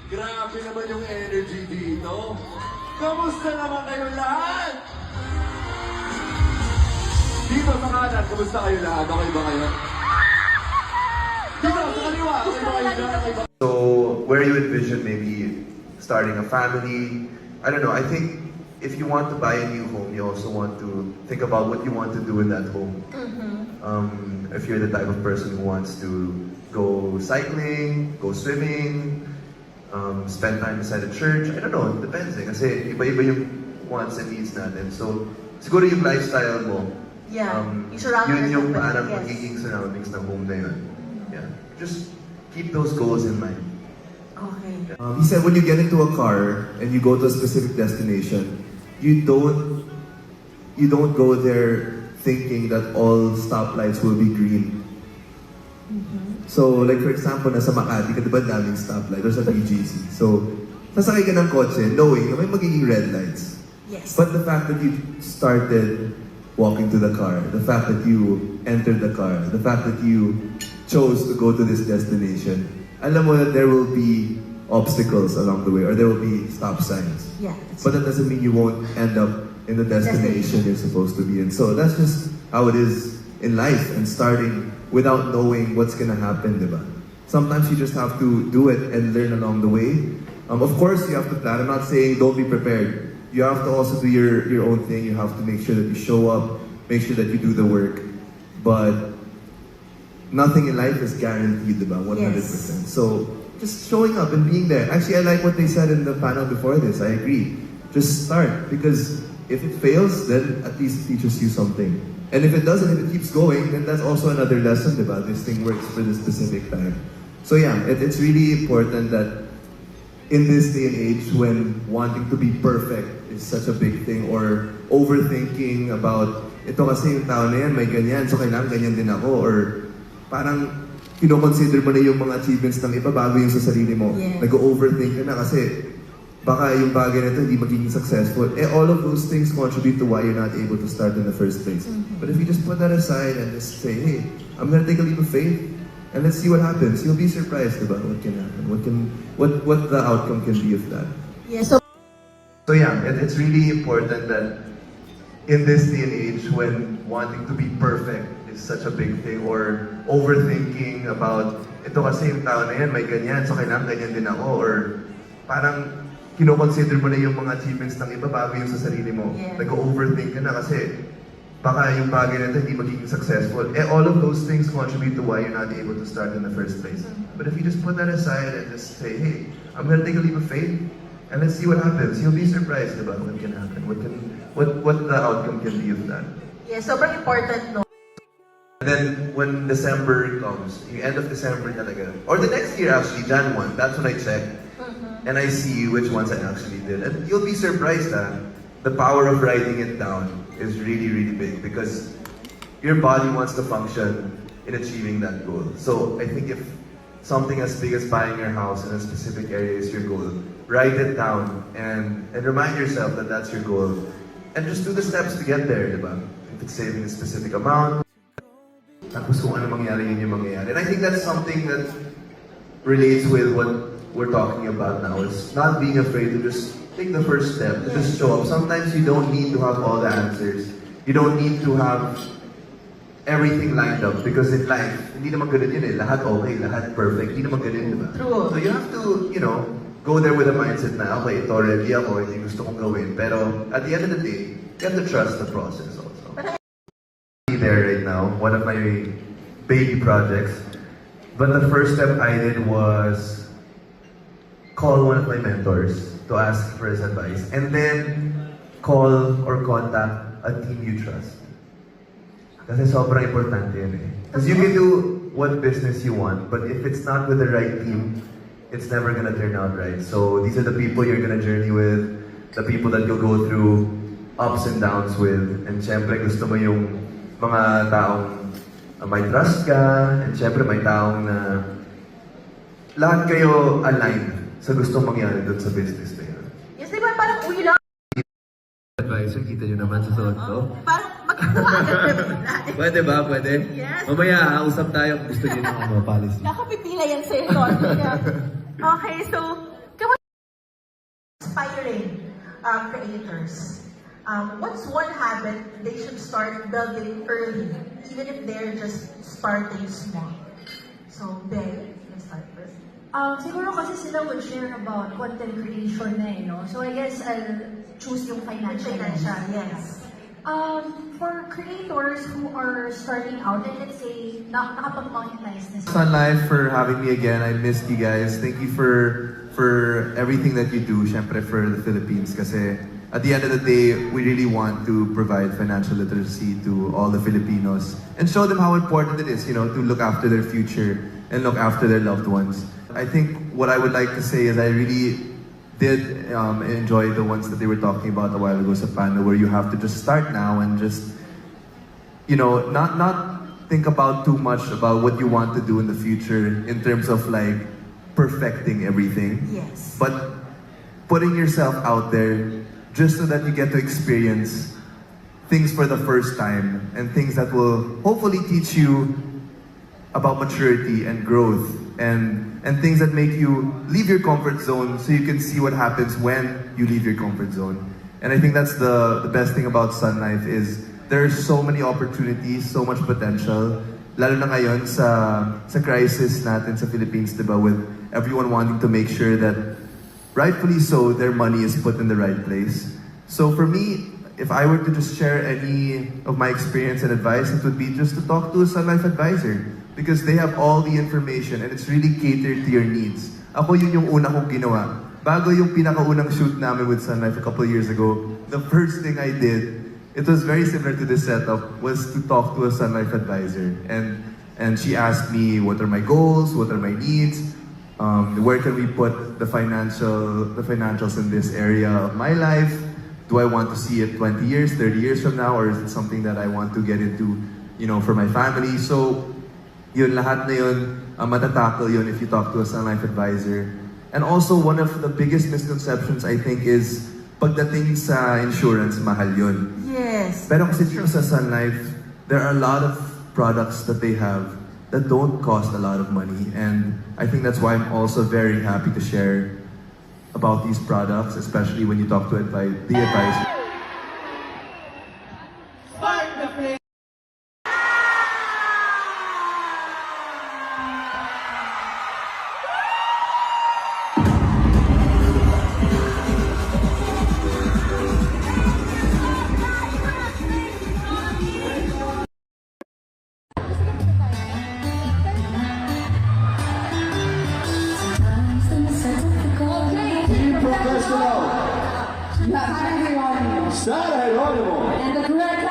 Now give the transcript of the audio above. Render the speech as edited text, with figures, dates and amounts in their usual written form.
Grabe naman yung energy dito. Kamusta naman kayo lahat? Dito sa kanan, kamusta kayo lahat? Okay ba kayo? Dito sa kaliwa, okay ba kayo lahat? Okay ba? So, where you envision maybe starting a family, I don't know, I think if you want to buy a new home, you also want to think about what you want to do in that home. If you're the type of person who wants to go cycling, go swimming, spend time inside a church, I don't know, it depends eh. Kasi iba-iba yung wants and needs natin. So, siguro yung lifestyle mo, yung yun yung surroundings. parang Yes. magiging surroundings ng home na yun. Yeah. Just keep those goals in mind. Okay. He said when you get into a car and you go to a specific destination, you don't go there thinking that all stoplights will be green. So, like for example, nasa Makati ka, di ba daming stoplight or sa BGC. So, sasakay ka ng kotse knowing na may magiging red lights. Yes. But the fact that you started walking to the car, the fact that you entered the car, the fact that you chose to go to this destination, alam mo that there will be obstacles along the way or there will be stop signs. Yeah. But that doesn't mean you won't end up in the destination you're supposed to be in. So that's just how it is in life and starting without knowing what's gonna happen, diba? Sometimes you just have to do it and learn along the way. Of course, you have to plan. I'm not saying don't be prepared. You have to also do your own thing. You have to make sure that you show up, make sure that you do the work. But nothing in life is guaranteed, diba? 100%. Yes. So just showing up and being there. Actually, I like what they said in the panel before this. I agree. Just start because if it fails, then at least it teaches you something. And if it doesn't, if it keeps going, then that's also another lesson about this thing works for this specific time. So yeah, it's really important that in this day and age when wanting to be perfect is such a big thing or overthinking about ito kasi yung tao na yan, may ganyan, so kailangan ganyan din ako or parang kino-consider mo na yung mga achievements ng iba bago yung sa sarili mo. Yeah. Nag-overthink ka na kasi baka yung bagay na ito hindi magiging successful. All of those things contribute to why you're not able to start in the first place. But if you just put that aside and just say, hey, I'm gonna take a leap of faith and let's see what happens. You'll be surprised about what can happen, what the outcome can be of that. Yeah, so So yeah, it's really important that in this day and age when wanting to be perfect is such a big thing or overthinking about ito kasi yung tao na yan, may ganyan, so kailangan ganyan din ako or parang kino-consider mo na yung mga achievements ng iba bago yung sa sarili mo. Yeah. Nag-overthink ka na kasi baka yung bagay na ito hindi magiging successful. All of those things contribute to why you're not able to start in the first place. But if you just put that aside and just say, hey, I'm gonna take a leap of faith and let's see what happens. You'll be surprised about what can happen, what the outcome can be of that. yeah, sobrang important, no? And then when December comes, yung end of December talaga, or the next year actually, Jan 1, that's when I check. And I see which ones I actually did. And you'll be surprised that the power of writing it down is really, really big because your body wants to function in achieving that goal. So I think if something as big as buying your house in a specific area is your goal, write it down and remind yourself that that's your goal. And just do the steps to get there, diba? If it's saving a specific amount, tapos kung ano mangyari, yun yung mangyayari. And I think that's something that relates with what we're talking about now, is not being afraid to just take the first step, to just show up. Sometimes you don't need to have all the answers. You don't need to have everything lined up because in life, hindi naman ganun yun eh. Lahat okay, lahat perfect. Hindi naman ganun, diba? True. So you have to, go there with a mindset na, okay, ito ready ako, hindi gusto kong gawin. Pero at the end of the day, you have to trust the process also. There right now, one of my baby projects. But the first step I did was call one of my mentors to ask for his advice. And then call or contact a team you trust. Kasi sobrang importante yun eh. Because you can do what business you want, but if it's not with the right team, it's never gonna turn out right. So these are the people you're gonna journey with, the people that you'll go through ups and downs with. And syempre gusto mo yung mga taong may trust ka, and syempre may taong na lahat kayo aligned sa gustong mangyari doon sa business na yun. Yes, di ba parang uwi lang? Advisor, kita nyo naman sa suot ko. Parang magkuha agad natin. Pwede ba? Pwede? Yes. Mamaya, usap tayo kung gusto nyo ng policy. Nakapipila yan sa'yo, Tony. Okay, so, aspiring creators, what's one habit they should start building early, even if they're just starting small? So, Ben, let's start first. Siguro kasi sila would share about content creation na no? So I guess I'll choose yung financial. Financial, yes. For creators who are starting out, and let's say, nakapag-monetize na sila. Sun Life for having me again. I missed you guys. Thank you for everything that you do, syempre for the Philippines. Kasi at the end of the day, we really want to provide financial literacy to all the Filipinos and show them how important it is, to look after their future and look after their loved ones. I think what I would like to say is I really did enjoy the ones that they were talking about a while ago sa panel, where you have to just start now and just, not think about too much about what you want to do in the future in terms of like perfecting everything. Yes. But putting yourself out there just so that you get to experience things for the first time and things that will hopefully teach you about maturity and growth and things that make you leave your comfort zone so you can see what happens when you leave your comfort zone. And I think that's the best thing about Sun Life is there are so many opportunities, so much potential. Lalo na ngayon sa crisis natin sa Philippines, diba, with everyone wanting to make sure that rightfully so, their money is put in the right place. So for me, if I were to just share any of my experience and advice, it would be just to talk to a Sun Life advisor because they have all the information and it's really catered to your needs. Ako yun yung una kong ginawa. Bago yung pinakaunang shoot namin with Sun Life a couple of years ago, the first thing I did, it was very similar to this setup, was to talk to a Sun Life advisor. And she asked me, what are my goals, what are my needs, where can we put the financials in this area of my life? Do I want to see it 20 years, 30 years from now, or is it something that I want to get into, for my family? So, yun, lahat na yun, matatakil yun if you talk to a Sun Life advisor. And also, one of the biggest misconceptions, I think, is pagdating sa insurance, mahal yun. Yes. Pero kasi dito sa Sun Life, there are a lot of products that they have that don't cost a lot of money. And I think that's why I'm also very happy to share about these products, especially when you talk to the advisor. Professional. Sara Geronimo. And the correct